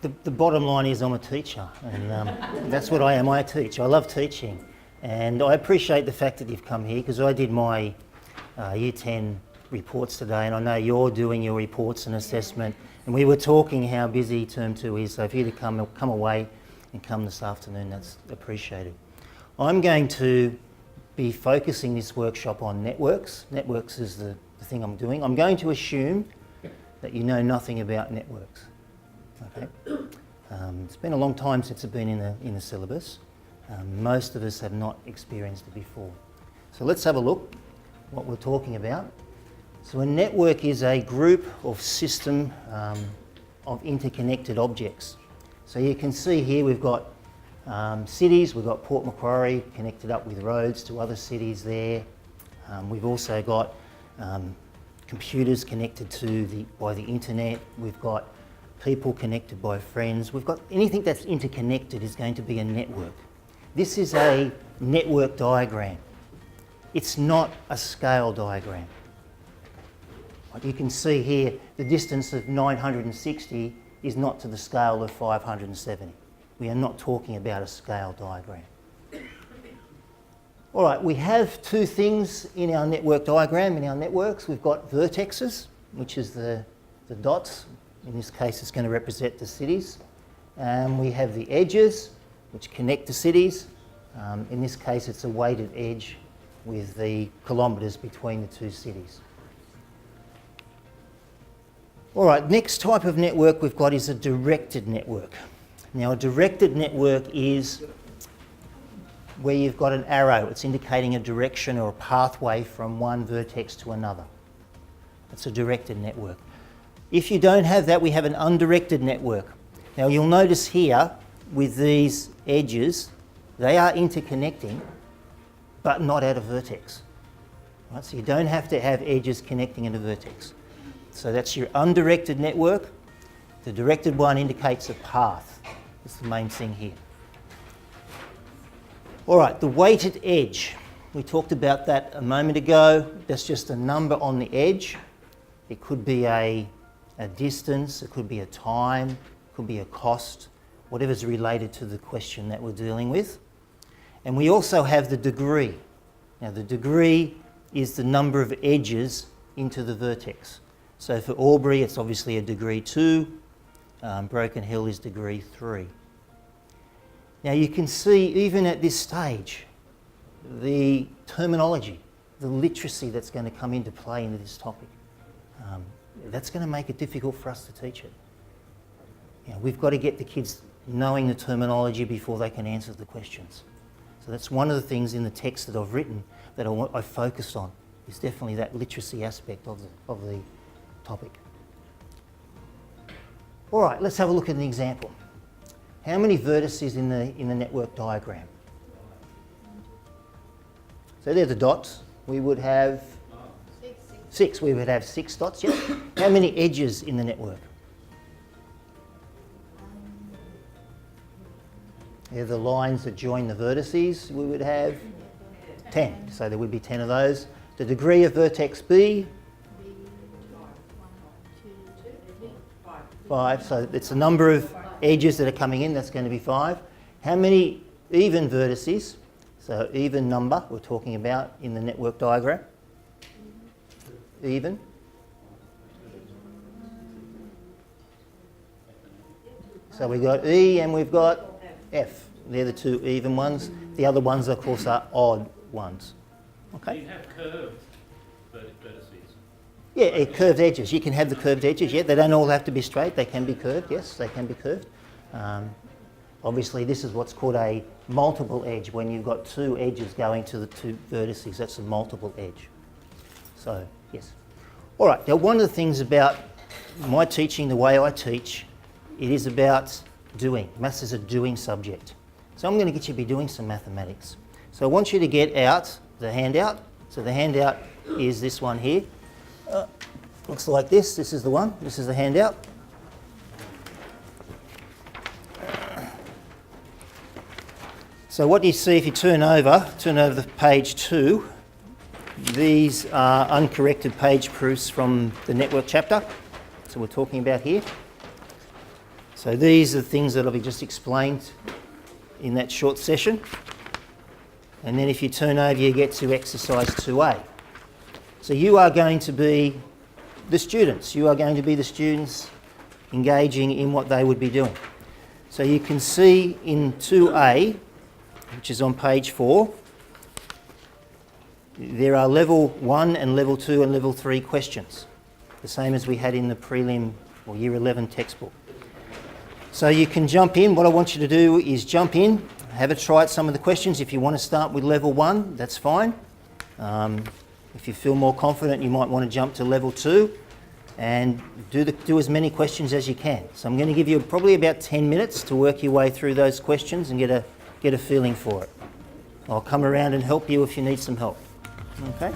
The bottom line is I'm a teacher, and that's what I am. I teach. I love teaching, and I appreciate the fact that you've come here, because I did my Year 10 reports today, and I know you're doing your reports and assessment, and we were talking how busy Term 2 is, so if you to come away and come this afternoon, that's appreciated. I'm going to be focusing this workshop on networks. Networks is the thing I'm doing. I'm going to assume that you know nothing about networks. Okay. It's been a long time since it's been in the syllabus. Most of us have not experienced it before. So let's have a look what we're talking about. So a network is a group of system of interconnected objects. So you can see here we've got cities, we've got Port Macquarie connected up with roads to other cities there. We've also got computers connected by the internet. We've got people connected by friends. We've got anything that's interconnected is going to be a network. This is a network diagram. It's not a scale diagram. You can see here the distance of 960 is not to the scale of 570. We are not talking about a scale diagram. All right, we have two things in our network diagram, in our networks. We've got vertexes, which is the dots. In this case, it's going to represent the cities. And we have the edges, which connect the cities. In this case, it's a weighted edge with the kilometres between the two cities. All right, next type of network we've got is a directed network. Now, a directed network is where you've got an arrow. It's indicating a direction or a pathway from one vertex to another. It's a directed network. If you don't have that, we have an undirected network. Now, you'll notice here with these edges, they are interconnecting, but not at a vertex. Right? So you don't have to have edges connecting at a vertex. So that's your undirected network. The directed one indicates a path. That's the main thing here. All right, the weighted edge. We talked about that a moment ago. That's just a number on the edge. It could be a distance, it could be a time, it could be a cost, whatever's related to the question that we're dealing with. And we also have the degree. Now, the degree is the number of edges into the vertex. So for Albury, it's obviously a degree 2. Broken Hill is degree 3. Now you can see, even at this stage, the terminology, the literacy that's going to come into play into this topic. That's going to make it difficult for us to teach it. You know, we've got to get the kids knowing the terminology before they can answer the questions. So that's one of the things in the text that I've written that I focused on, is definitely that literacy aspect of the topic. All right, let's have a look at an example. How many vertices in the network diagram? So they're the dots. We would have 6. We would have 6 dots, yeah. How many edges in the network? They're the lines that join the vertices. We would have 10. So there would be 10 of those. The degree of vertex B? 5. So it's the number of edges that are coming in. That's going to be 5. How many even vertices? So even number we're talking about in the network diagram. Even. So we've got E and we've got F. They're the two even ones. The other ones, of course, are odd ones. Okay. You have curved vertices. Yeah, curved edges. You can have the curved edges. Yeah, they don't all have to be straight. They can be curved. Yes, they can be curved. Obviously, this is what's called a multiple edge. When you've got 2 edges going to the 2 vertices, that's a multiple edge. So, yes. All right. Now, one of the things about my teaching, the way I teach, it is about doing. Maths is a doing subject. So I'm going to get you to be doing some mathematics. So I want you to get out the handout. So the handout is this one here. Looks like this. This is the one. This is the handout. So what you see if you turn over the page 2, these are uncorrected page proofs from the network chapter. So we're talking about here. So these are things that I've just explained in that short session. And then if you turn over, you get to exercise 2A. So you are going to be the students. You are going to be the students engaging in what they would be doing. So you can see in 2A, which is on page 4, there are level 1 and level 2 and level 3 questions, the same as we had in the prelim or year 11 textbook. So you can jump in. What I want you to do is jump in, have a try at some of the questions. If you want to start with level 1, that's fine. If you feel more confident, you might want to jump to level 2 and do as many questions as you can. So I'm going to give you probably about 10 minutes to work your way through those questions and get a feeling for it. I'll come around and help you if you need some help. Okay?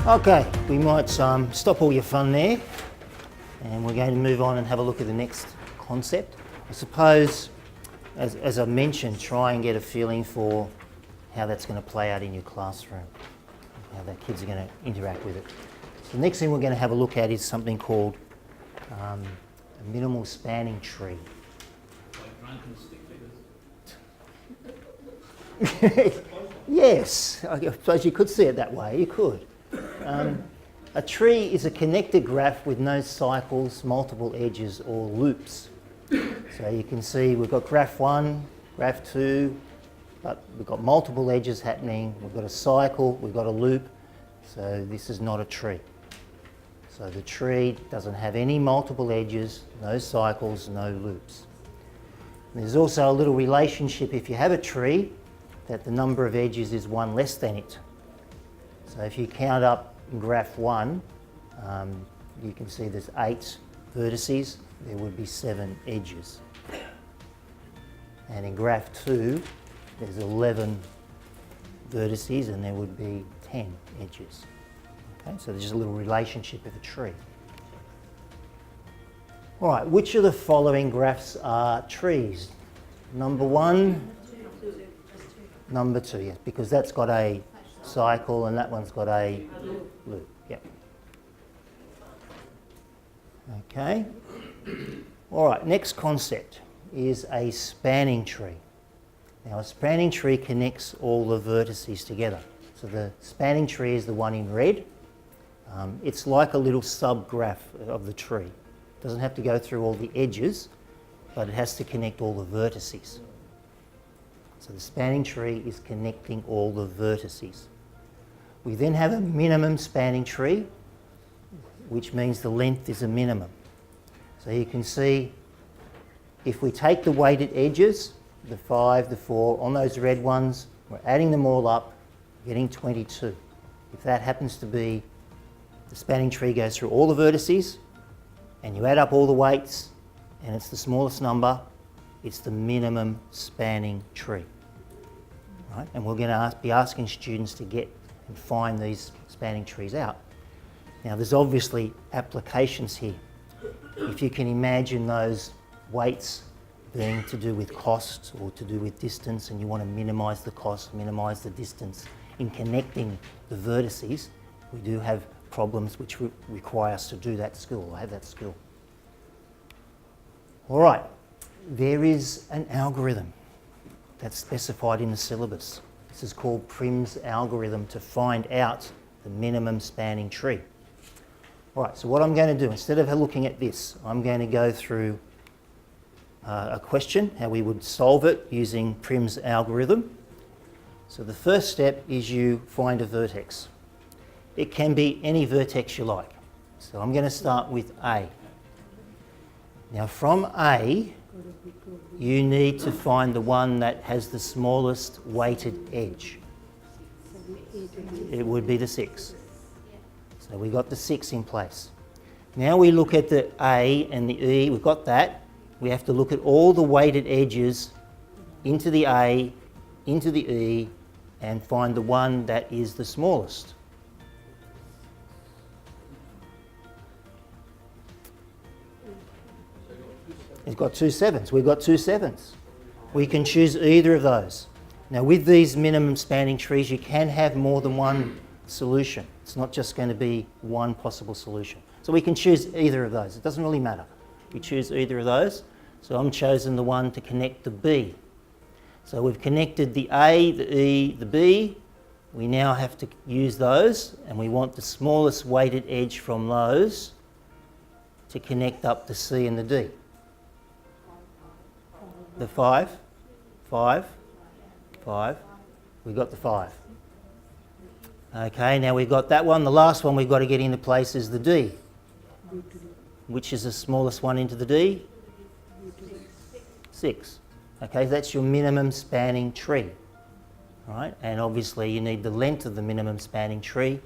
Okay, we might stop all your fun there, and we're going to move on and have a look at the next concept. I suppose, as I mentioned, try and get a feeling for how that's going to play out in your classroom, how the kids are going to interact with it. So the next thing we're going to have a look at is something called a minimal spanning tree. Like drunken stick figures. Yes, I suppose you could see it that way, you could. A tree is a connected graph with no cycles, multiple edges or loops. So you can see we've got graph 1, graph 2, but we've got multiple edges happening, we've got a cycle, we've got a loop, so this is not a tree. So the tree doesn't have any multiple edges, no cycles, no loops. And there's also a little relationship if you have a tree that the number of edges is 1 less than it. So if you count up in graph 1, you can see there's 8 vertices, there would be 7 edges. And in graph 2, there's 11 vertices and there would be 10 edges. Okay, so there's just a little relationship of a tree. All right, which of the following graphs are trees? Number 1, number 2, yes, because that's got a cycle and that one's got a loop. Yep. Okay. All right, next concept is a spanning tree. Now a spanning tree connects all the vertices together. So the spanning tree is the one in red. It's like a little subgraph of the tree. It doesn't have to go through all the edges, but it has to connect all the vertices. So the spanning tree is connecting all the vertices. We then have a minimum spanning tree, which means the length is a minimum. So you can see if we take the weighted edges, the 5, the 4, on those red ones, we're adding them all up, getting 22. If that happens to be, the spanning tree goes through all the vertices, and you add up all the weights, and it's the smallest number, it's the minimum spanning tree. Right? And we're going to be asking students to get and find these spanning trees out. Now there's obviously applications here. If you can imagine those weights being to do with cost or to do with distance and you want to minimise the cost, minimise the distance in connecting the vertices, we do have problems which require us to do that skill or have that skill. All right, there is an algorithm that's specified in the syllabus. This is called Prim's algorithm to find out the minimum spanning tree. All right, so what I'm going to do, instead of looking at this, I'm going to go through a question, how we would solve it using Prim's algorithm. So the first step is you find a vertex. It can be any vertex you like. So I'm going to start with A. Now from A, you need to find the one that has the smallest weighted edge. It would be the 6. So we got the 6 in place. Now we look at the A and the E, we've got that. We have to look at all the weighted edges into the A, into the E, and find the one that is the smallest. It's got two 7s. We've got two 7s. We can choose either of those. Now with these minimum spanning trees, you can have more than one solution. It's not just going to be one possible solution. So we can choose either of those. It doesn't really matter. We choose either of those. So I'm chosen the one to connect the B. So we've connected the A, the E, the B. We now have to use those, and we want the smallest weighted edge from those to connect up the C and the D. The 5, 5, 5. We got the 5. Okay, now we've got that one. The last one we've got to get into place is the D. Which is the smallest one into the D? 6. Okay, that's your minimum spanning tree. Right, and obviously you need the length of the minimum spanning tree,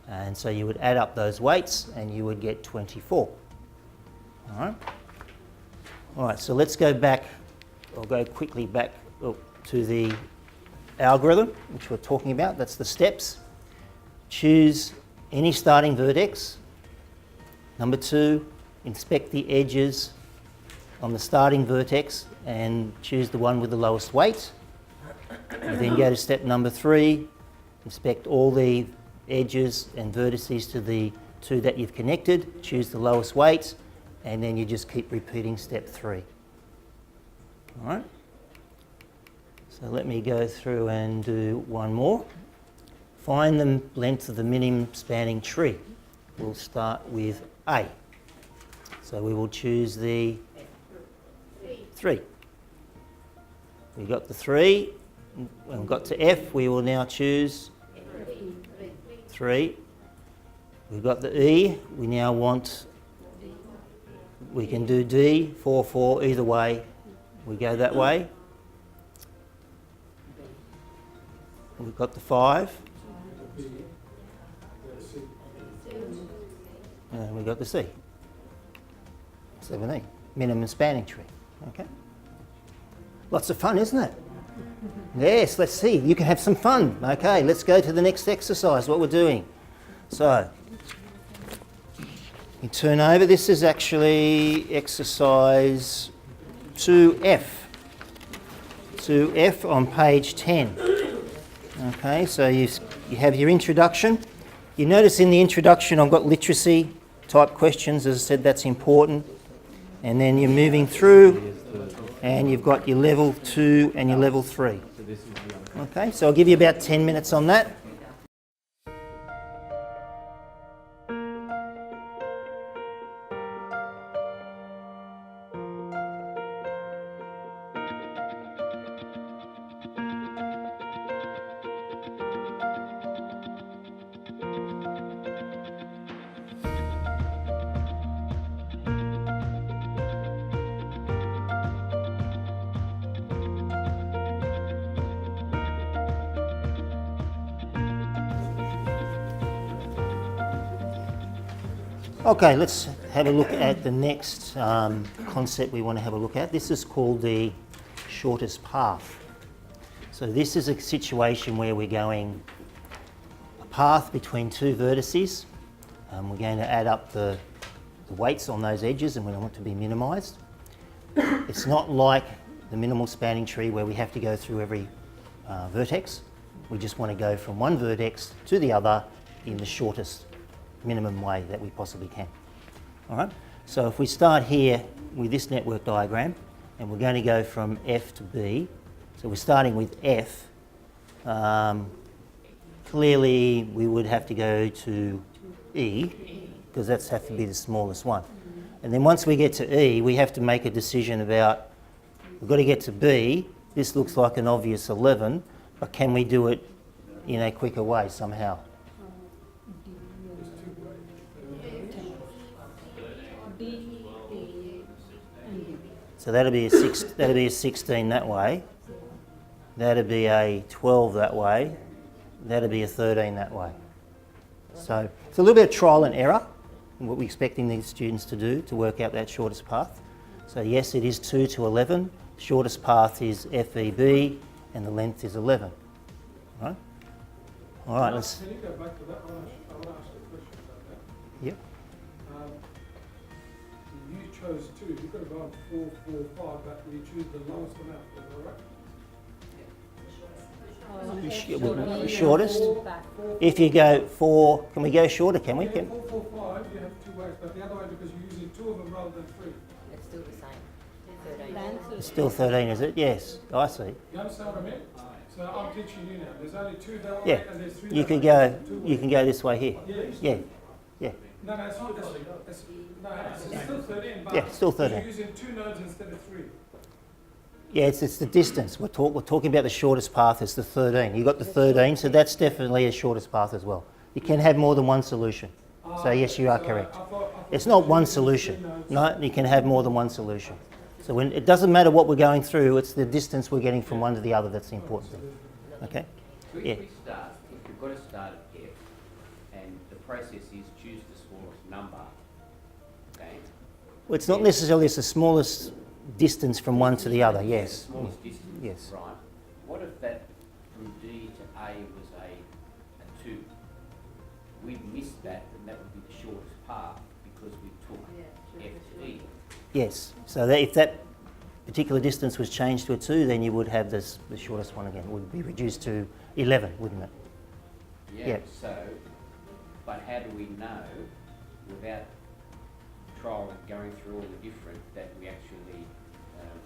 and so you would add up those weights and you would get 24. All right, so let's go back. I'll go quickly back to the algorithm which we're talking about. That's the steps. Choose any starting vertex. Number 2, inspect the edges on the starting vertex and choose the one with the lowest weight. You then go to step number 3, inspect all the edges and vertices to the 2 that you've connected, choose the lowest weight, and then you just keep repeating step 3. All right? So let me go through and do one more. Find the length of the minimum spanning tree. We'll start with A. So we will choose the 3. We got the 3. When we got to F, we will now choose 3. We've got the E. We now want, we can do D, 4, 4, either way. We go that way. We've got the 5. And we've got the C. 17. Minimum spanning tree. Okay. Lots of fun, isn't it? Yes, let's see. You can have some fun. Okay, let's go to the next exercise, what we're doing. So, you turn over. This is actually exercise 2F. 2F on page 10. Okay, so you have your introduction. You notice in the introduction I've got literacy type questions. As I said, that's important. And then you're moving through and you've got your level 2 and your level 3. Okay, so I'll give you about 10 minutes on that. Okay, let's have a look at the next concept we want to have a look at. This is called the shortest path. So this is a situation where we're going a path between two vertices. We're going to add up the weights on those edges and we want it to be minimised. It's not like the minimal spanning tree where we have to go through every vertex. We just want to go from one vertex to the other in the shortest minimum way that we possibly can. All right, so if we start here with this network diagram and we're going to go from F to B, so we're starting with F, clearly we would have to go to E because that's have to be the smallest one. And then once we get to E, we have to make a decision about, we've got to get to B. This looks like an obvious 11, but can we do it in a quicker way somehow? So that'll be a 16 that way. That'll be a 12 that way. That'll be a 13 that way. So it's a little bit of trial and error, what we're expecting these students to do to work out that shortest path. So yes, it is 2 to 11. The shortest path is FEB and the length is 11. All right, let's... Can you go back to that one? I want to ask a question about that. Yep. You chose 2. You could have gone 4, 4, 5, but we choose the lowest one out. Is that right? Shortest? If you go 4, can we go shorter, can we? Yeah, 4, 4, 5, you have 2 ways, but the other way because you're using 2 of them rather than 3. It's still the same. 13. It's still 13, is it? Yes, I see. You understand what I mean? So I'm teaching you now. There's only 2 that way Yeah, and there's 3 you that could way. go. Two You can ways. go this way here. Yeah. Yeah. No, it's not. It's still 13, but Yeah, still 13. you're using 2 nodes instead of 3. Yeah, it's the distance. We're talking about the shortest path. It's the 13. You got the 13, so that's definitely a shortest path as well. You can have more than one solution. So yes, you are correct. It's not one solution. No, you can have more than one solution. So when, it doesn't matter what we're going through, it's the distance we're getting from one to the other that's the important thing. Okay? So Yeah. if we start, if we've got to start at F, and the process is choose the smallest number, okay? Well, it's not necessarily it's the smallest distance from one to the other, yes. Smallest distance, Yes. right? What if that from D to A was a 2? We'd miss that, and that would be the shortest path because we took F to E. Yes. So that if that particular distance was changed to a 2, then you would have the shortest one again. It would be reduced to 11, wouldn't it? Yeah. Yep. So, but how do we know without trial and going through all the different that we actually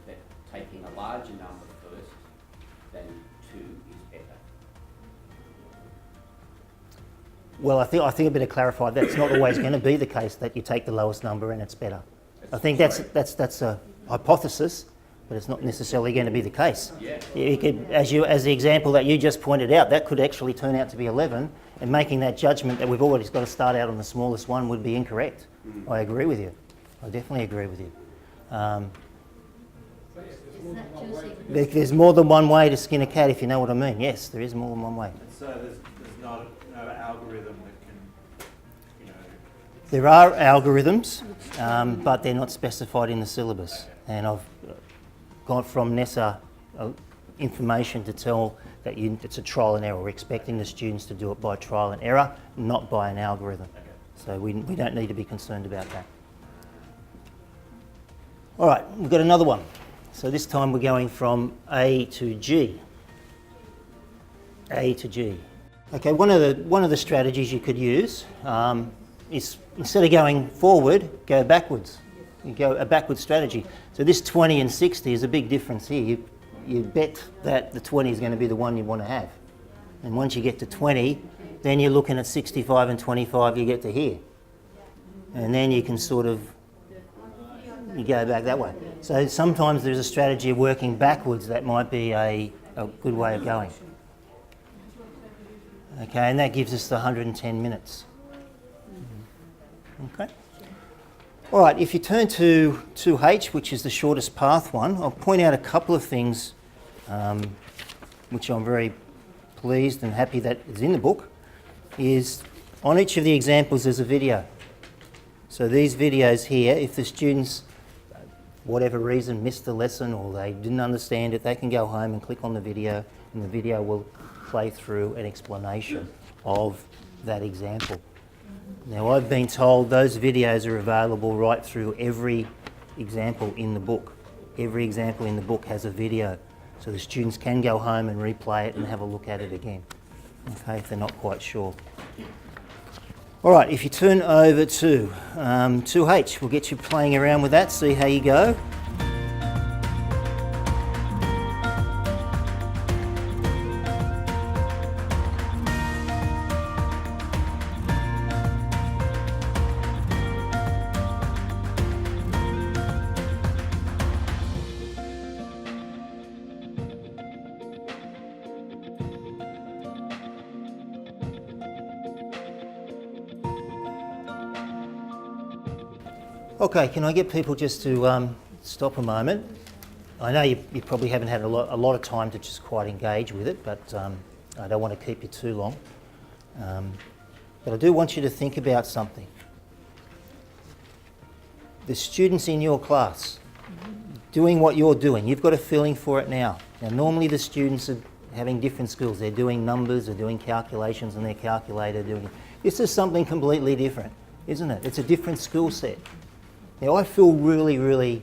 that taking a larger number first than 2 is better? Well, I think I better clarify that's not always going to be the case that you take the lowest number and it's better. I think that's a hypothesis, but it's not necessarily going to be the case. Yeah. You could, as the example that you just pointed out, that could actually turn out to be 11, and making that judgment that we've always got to start out on the smallest one would be incorrect. I agree with you. I definitely agree with you. There's more than one way to skin a cat, if you know what I mean. Yes, there is more than one way. So there's not no algorithm that can, you know... There are algorithms, but they're not specified in the syllabus. And I've got from NESA information to tell that it's a trial and error. We're expecting the students to do it by trial and error, not by an algorithm. So we don't need to be concerned about that. All right, we've got another one. So this time we're going from A to G. A to G. Okay, one of the strategies you could use is instead of going forward, go backwards. You go a backward strategy. So this 20 and 60 is a big difference here. You bet that the 20 is going to be the one you want to have. And once you get to 20, then you're looking at 65 and 25, you get to here. And then you can sort of, you go back that way. So sometimes there's a strategy of working backwards that might be a good way of going. Okay, and that gives us the 110 minutes. Okay. All right, if you turn to 2H, which is the shortest path one, I'll point out a couple of things which I'm very pleased and happy that is in the book, is on each of the examples there's a video. So these videos here, if the students, for whatever reason, missed the lesson or they didn't understand it, they can go home and click on the video and the video will play through an explanation of that example. Now I've been told those videos are available right through every example in the book. Every example in the book has a video, so the students can go home and replay it and have a look at it again, okay, if they're not quite sure. All right, if you turn over to 2H, we'll get you playing around with that, see how you go. Okay, can I get people just to stop a moment? I know you probably haven't had a lot of time to just quite engage with it, but I don't want to keep you too long. But I do want you to think about something. The students in your class, doing what you're doing, you've got a feeling for it now. Now normally the students are having different skills. They're doing numbers, they're doing calculations on their calculator. This is something completely different, isn't it? It's a different skill set. Now, I feel really, really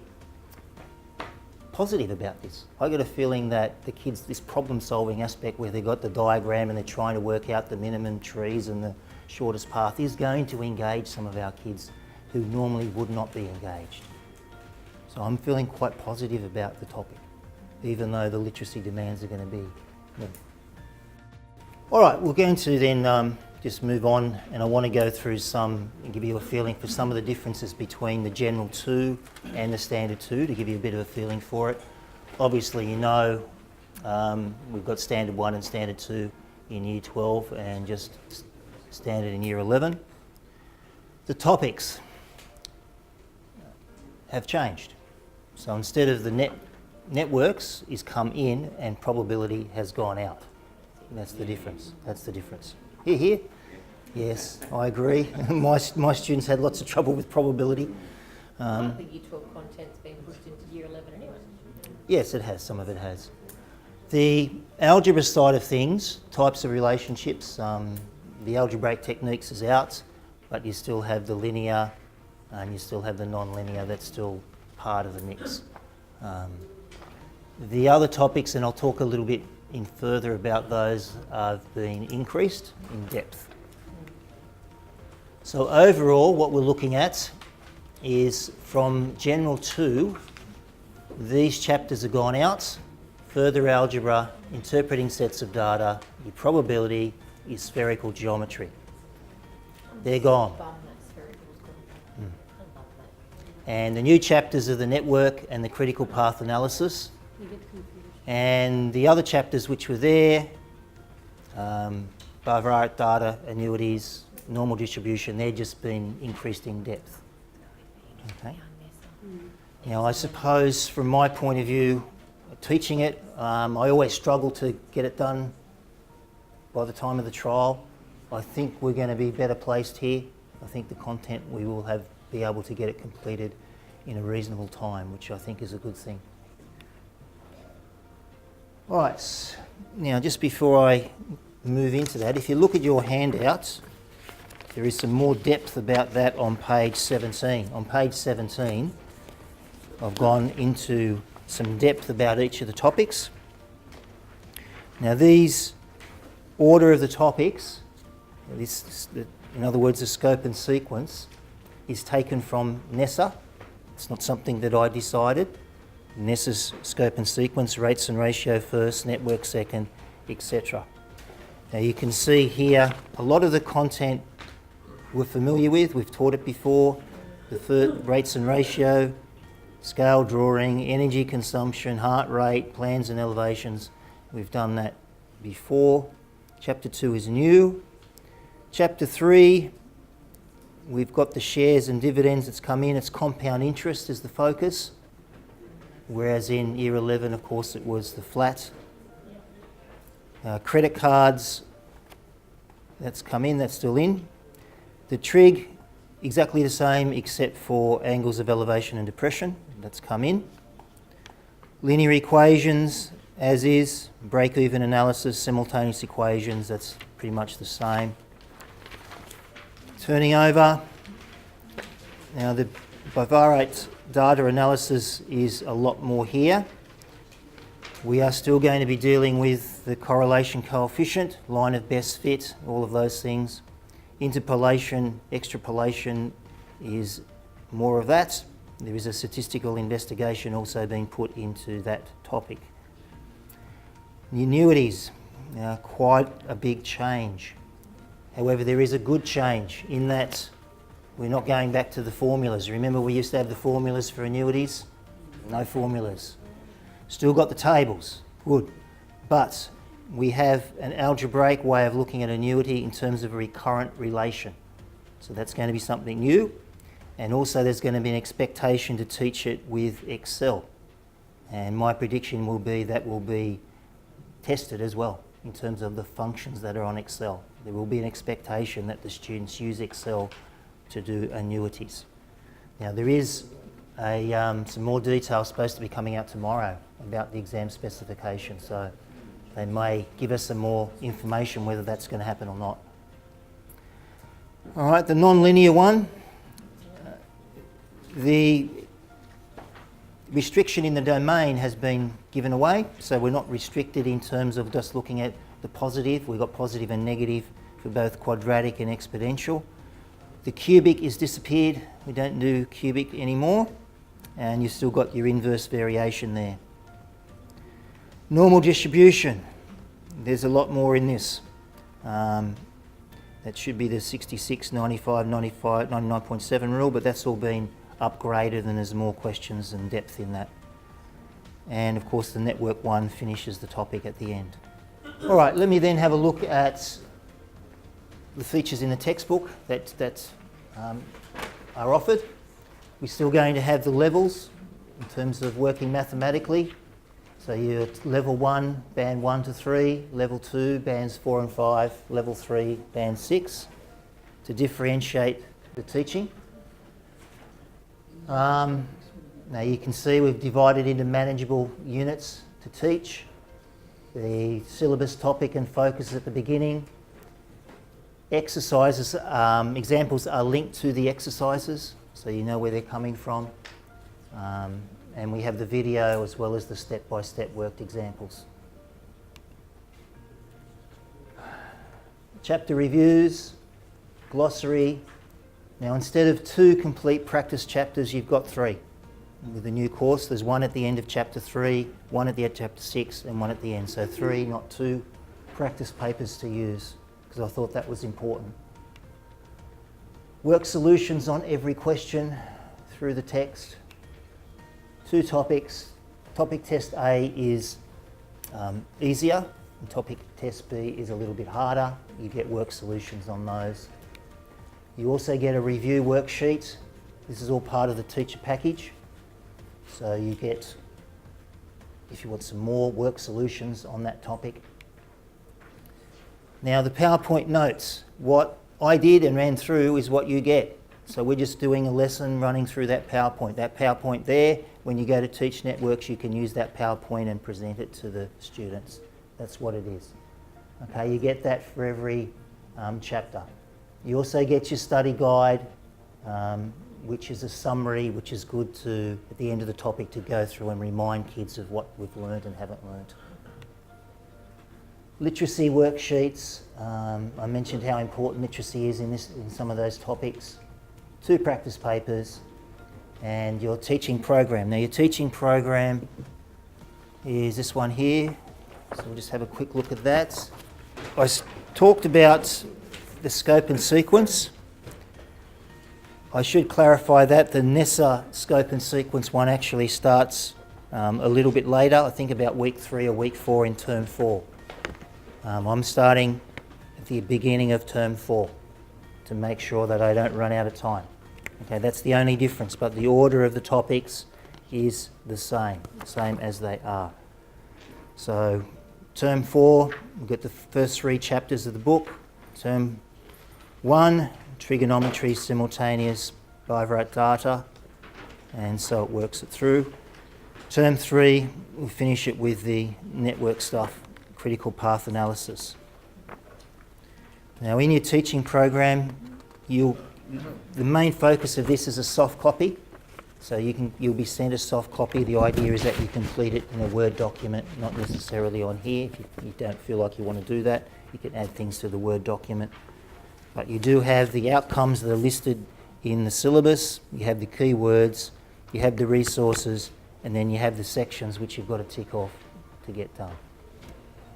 positive about this. I got a feeling that the kids, this problem-solving aspect where they've got the diagram and they're trying to work out the minimum trees and the shortest path is going to engage some of our kids who normally would not be engaged. So I'm feeling quite positive about the topic, even though the literacy demands are going to be more. All right, we're going to then just move on, and I want to go through some and give you a feeling for some of the differences between the General 2 and the Standard 2 to give you a bit of a feeling for it. Obviously, you know, we've got Standard 1 and Standard 2 in Year 12 and just Standard in Year 11. The topics have changed. So instead of the networks is come in and probability has gone out. That's the difference. That's the difference. Here? Yes, I agree. My students had lots of trouble with probability. I think Year 12 content's been pushed into Year 11 anyway. Yes, it has. Some of it has. The algebra side of things, types of relationships, the algebraic techniques is out, but you still have the linear and you still have the non-linear. That's still part of the mix. The other topics, and I'll talk a little bit in further about those, have been increased in depth. So overall, what we're looking at is from General 2, these chapters have gone out, further algebra, interpreting sets of data, your probability, your spherical geometry. They're gone. And the new chapters are the network and the critical path analysis. And the other chapters which were there, bivariate data, annuities, normal distribution, they're just been increased in depth. Okay. Now, I suppose from my point of view, teaching it, I always struggle to get it done by the time of the trial. I think we're going to be better placed here. I think the content we will be able to get it completed in a reasonable time, which I think is a good thing. All right, now just before I move into that, if you look at your handouts, there is some more depth about that on page 17. On page 17, I've gone into some depth about each of the topics. Now these order of the topics, in other words, the scope and sequence, is taken from NESA. It's not something that I decided. NESA's scope and sequence, rates and ratio first, network second, etc. Now you can see here a lot of the content we're familiar with, we've taught it before, the rates and ratio, scale drawing, energy consumption, heart rate, plans and elevations. We've done that before. Chapter 2 is new. Chapter 3, we've got the shares and dividends that's come in. It's compound interest is the focus. Whereas in Year 11, of course, it was the flat. Credit cards, that's come in, that's still in. The trig, exactly the same except for angles of elevation and depression, that's come in. Linear equations, as is. Break-even analysis, simultaneous equations, that's pretty much the same. Turning over, now the bivariate data analysis is a lot more here. We are still going to be dealing with the correlation coefficient, line of best fit, all of those things. Interpolation, extrapolation is more of that. There is a statistical investigation also being put into that topic. The annuities, quite a big change. However, there is a good change in that we're not going back to the formulas. Remember we used to have the formulas for annuities? No formulas. Still got the tables, good. But we have an algebraic way of looking at annuity in terms of a recurrent relation. So that's going to be something new. And also there's going to be an expectation to teach it with Excel. And my prediction will be that will be tested as well in terms of the functions that are on Excel. There will be an expectation that the students use Excel to do annuities. Now there is some more detail supposed to be coming out tomorrow about the exam specification, so they may give us some more information whether that's going to happen or not. All right, the non-linear one. The restriction in the domain has been given away, so we're not restricted in terms of just looking at the positive. We've got positive and negative for both quadratic and exponential. The cubic is disappeared. We don't do cubic anymore, and you've still got your inverse variation there. Normal distribution. There's a lot more in this. That should be the 66, 95, 95, 99.7 rule, but that's all been upgraded and there's more questions and depth in that. And of course the network one finishes the topic at the end. All right, let me then have a look at the features in the textbook that are offered. We're still going to have the levels in terms of working mathematically. So you're level 1, band 1 to 3, level 2, bands 4 and 5, level 3, band 6, to differentiate the teaching. Now you can see we've divided into manageable units to teach. The syllabus topic and focus at the beginning. Exercises, examples are linked to the exercises, so you know where they're coming from. And we have the video as well as the step-by-step worked examples. Chapter reviews, glossary. Now instead of 2 complete practice chapters, you've got 3. With the new course, there's 1 at the end of chapter 3, 1 at the end of chapter 6, and 1 at the end. So 3, not 2 practice papers to use, because I thought that was important. Work solutions on every question through the text. 2 topics. Topic test A is easier, and topic test B is a little bit harder. You get work solutions on those. You also get a review worksheet. This is all part of the teacher package. So you get, if you want some more work solutions on that topic. Now the PowerPoint notes, what I did and ran through is what you get. So we're just doing a lesson running through that PowerPoint. That PowerPoint there, when you go to Teach Networks, you can use that PowerPoint and present it to the students. That's what it is. Okay, you get that for every chapter. You also get your study guide, which is a summary, which is good to, at the end of the topic, to go through and remind kids of what we've learned and haven't learned. Literacy worksheets. I mentioned how important literacy is in some of those topics. 2 practice papers, and your teaching program. Now your teaching program is this one here, so we'll just have a quick look at that. I talked about the scope and sequence. I should clarify that the NESA scope and sequence one actually starts a little bit later, I think about week 3 or week 4 in term 4. I'm starting at the beginning of term 4 to make sure that I don't run out of time. Okay, that's the only difference, but the order of the topics is the same as they are. So term 4, we've got the first 3 chapters of the book. Term 1, trigonometry, simultaneous, bivariate data, and so it works it through. Term 3, we'll finish it with the network stuff, critical path analysis. Now in your teaching program, the main focus of this is a soft copy. So you'll be sent a soft copy. The idea is that you complete it in a Word document, not necessarily on here. If you don't feel like you want to do that, you can add things to the Word document. But you do have the outcomes that are listed in the syllabus. You have the keywords, you have the resources, and then you have the sections which you've got to tick off to get done.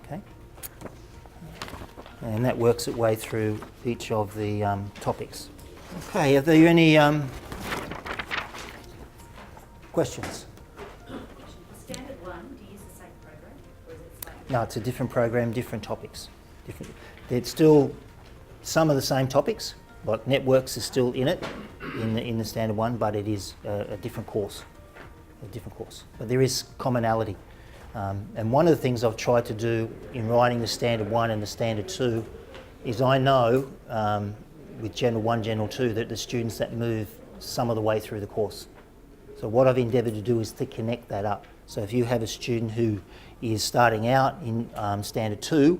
Okay? And that works its way through each of the topics. Okay, are there any questions? Standard 1, do you use the same program, or is it slightly? No, it's a different program, different topics. It's still some of the same topics, like networks is still in it, in the standard 1, but it is a different course. But there is commonality. And one of the things I've tried to do in writing the standard 1 and the standard 2 is I know with General 1, General 2 that the students that move some of the way through the course. So what I've endeavoured to do is to connect that up. So if you have a student who is starting out in standard 2,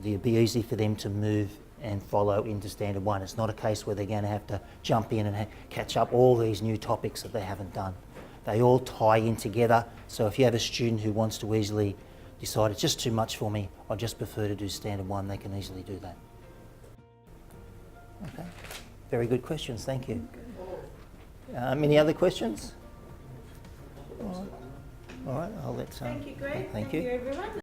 it'll be easy for them to move and follow into Standard 1. It's not a case where they're going to have to jump in and catch up all these new topics that they haven't done. They all tie in together, so if you have a student who wants to easily decide it's just too much for me, I just prefer to do Standard 1, they can easily do that. Okay, very good questions, thank you. Any other questions? All right, I'll let... Thank you, Greg. Thank you. Thank you, everyone.